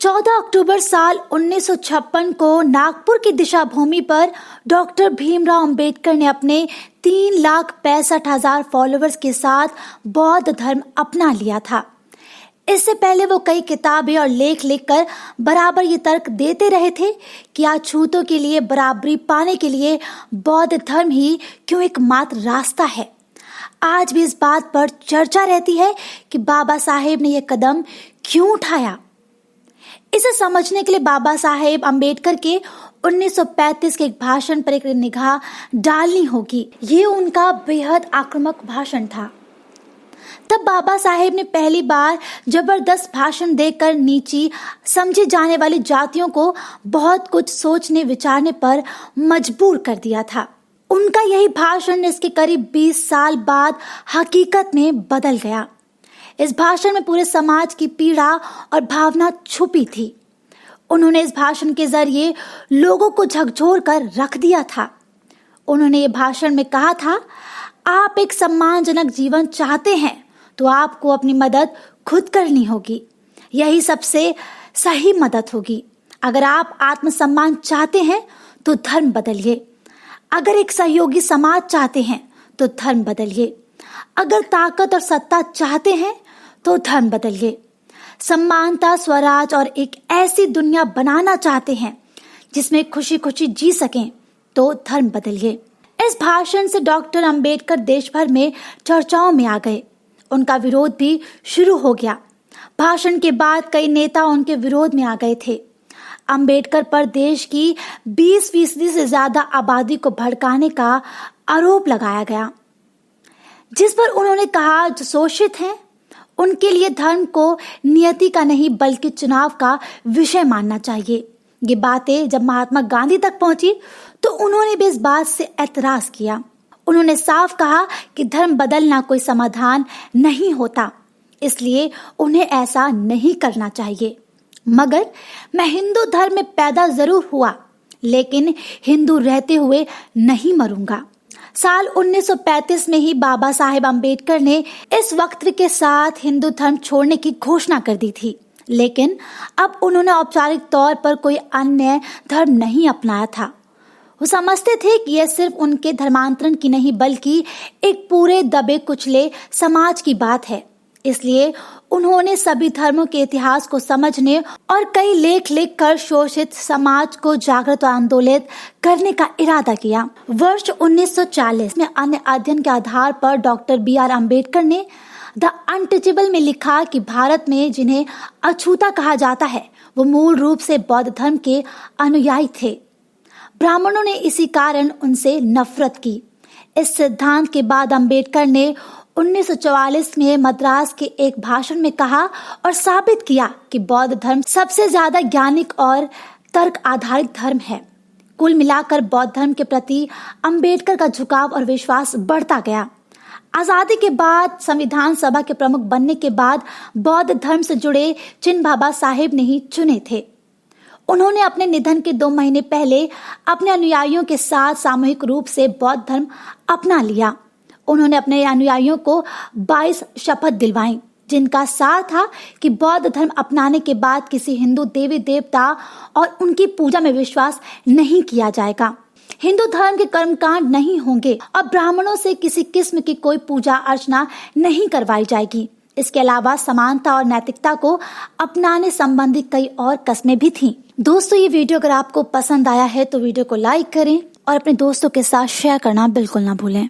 14 अक्टूबर साल 1956 को नागपुर की दिशा भूमि पर डॉक्टर भीमराव अंबेडकर ने अपने 3,65,000 फॉलोअर्स के साथ बौद्ध धर्म अपना लिया था। इससे पहले वो कई किताबें और लेख लिखकर बराबर ये तर्क देते रहे थे कि अछूतों के लिए बराबरी पाने के लिए बौद्ध धर्म ही क्यों एकमात्र रास्ता है। आज भी इस बात पर चर्चा रहती है कि बाबा साहेब ने यह कदम क्यों उठाया। इसे समझने के लिए बाबा साहेब अंबेडकर के 1935 के एक भाषण पर एक निगाह डालनी होगी। ये उनका बेहद आक्रामक भाषण था। तब बाबा साहेब ने पहली बार जबरदस्त भाषण देकर नीची समझी जाने वाली जातियों को बहुत कुछ सोचने विचारने पर मजबूर कर दिया था। उनका यही भाषण इसके करीब 20 साल बाद हकीकत में बदल गया। इस भाषण में पूरे समाज की पीड़ा और भावना छुपी थी। उन्होंने इस भाषण के जरिए लोगों को झकझोर कर रख दिया था। उन्होंने ये भाषण में कहा था, आप एक सम्मानजनक जीवन चाहते हैं तो आपको अपनी मदद खुद करनी होगी। यही सबसे सही मदद होगी। अगर आप आत्मसम्मान चाहते हैं तो धर्म बदलिए। अगर एक सहयोगी समाज चाहते हैं तो धर्म बदलिए। अगर ताकत और सत्ता चाहते हैं तो धर्म बदलिए। समानता, स्वराज और एक ऐसी दुनिया बनाना चाहते हैं जिसमें खुशी खुशी जी सकें तो धर्म बदलिए। इस भाषण से डॉक्टर अंबेडकर देश भर में चर्चाओं में आ गए। उनका विरोध भी शुरू हो गया। भाषण के बाद कई नेता उनके विरोध में आ गए थे। अंबेडकर पर देश की 20% से ज्यादा आबादी को भड़काने का आरोप लगाया गया, जिस पर उन्होंने कहा जो शोषित हैं उनके लिए धर्म को नियति का नहीं बल्कि चुनाव का विषय मानना चाहिए। ये बातें जब महात्मा गांधी तक पहुंची तो उन्होंने भी इस बात से ऐतराज किया। उन्होंने साफ कहा कि धर्म बदलना कोई समाधान नहीं होता, इसलिए उन्हें ऐसा नहीं करना चाहिए। मगर मैं हिंदू धर्म में पैदा जरूर हुआ, लेकिन हिंदू रहते हुए नहीं मरूंगा। साल 1935 में ही बाबा साहेब अंबेडकर ने इस वक्तव्य के साथ हिंदू धर्म छोड़ने की घोषणा कर दी थी, लेकिन अब उन्होंने औपचारिक तौर पर कोई अन्य धर्म नहीं अपनाया था। वो समझते थे कि यह सिर्फ उनके धर्मांतरण की नहीं बल्कि एक पूरे दबे कुचले समाज की बात है। इसलिए उन्होंने सभी धर्मों के इतिहास को समझने और कई लेख लिखकर शोषित समाज को जागृत और आंदोलित करने का इरादा किया। वर्ष 1940 में अन्य अध्ययन के आधार पर डॉक्टर BR अम्बेडकर ने द अनटचेबल में लिखा कि भारत में जिन्हें अछूता कहा जाता है वो मूल रूप से बौद्ध धर्म के अनुयायी थे। ब्राह्मणों ने इसी कारण उनसे नफरत की। इस सिद्धांत के बाद अम्बेडकर ने 1944 में मद्रास के एक भाषण में कहा और साबित किया कि बौद्ध धर्म सबसे ज्यादा ज्ञानिक और तर्क आधारित धर्म है। कुल मिलाकर बौद्ध धर्म के प्रति अम्बेडकर का झुकाव और विश्वास बढ़ता गया। आजादी के बाद संविधान सभा के प्रमुख बनने के बाद बौद्ध धर्म से जुड़े चिन्ह बाबा साहेब ने ही चुने थे। उन्होंने अपने निधन के 2 महीने पहले अपने अनुयायियों के साथ सामूहिक रूप से बौद्ध धर्म अपना लिया। उन्होंने अपने अनुयायियों को 22 शपथ दिलवाई, जिनका सार था कि बौद्ध धर्म अपनाने के बाद किसी हिंदू देवी देवता और उनकी पूजा में विश्वास नहीं किया जाएगा, हिंदू धर्म के कर्मकांड नहीं होंगे और ब्राह्मणों से किसी किस्म की कोई पूजा अर्चना नहीं करवाई जाएगी। इसके अलावा समानता और नैतिकता को अपनाने संबंधी कई और कस्में भी थीं। दोस्तों, ये वीडियो अगर आपको पसंद आया है तो वीडियो को लाइक करें और अपने दोस्तों के साथ शेयर करना बिल्कुल ना भूलें।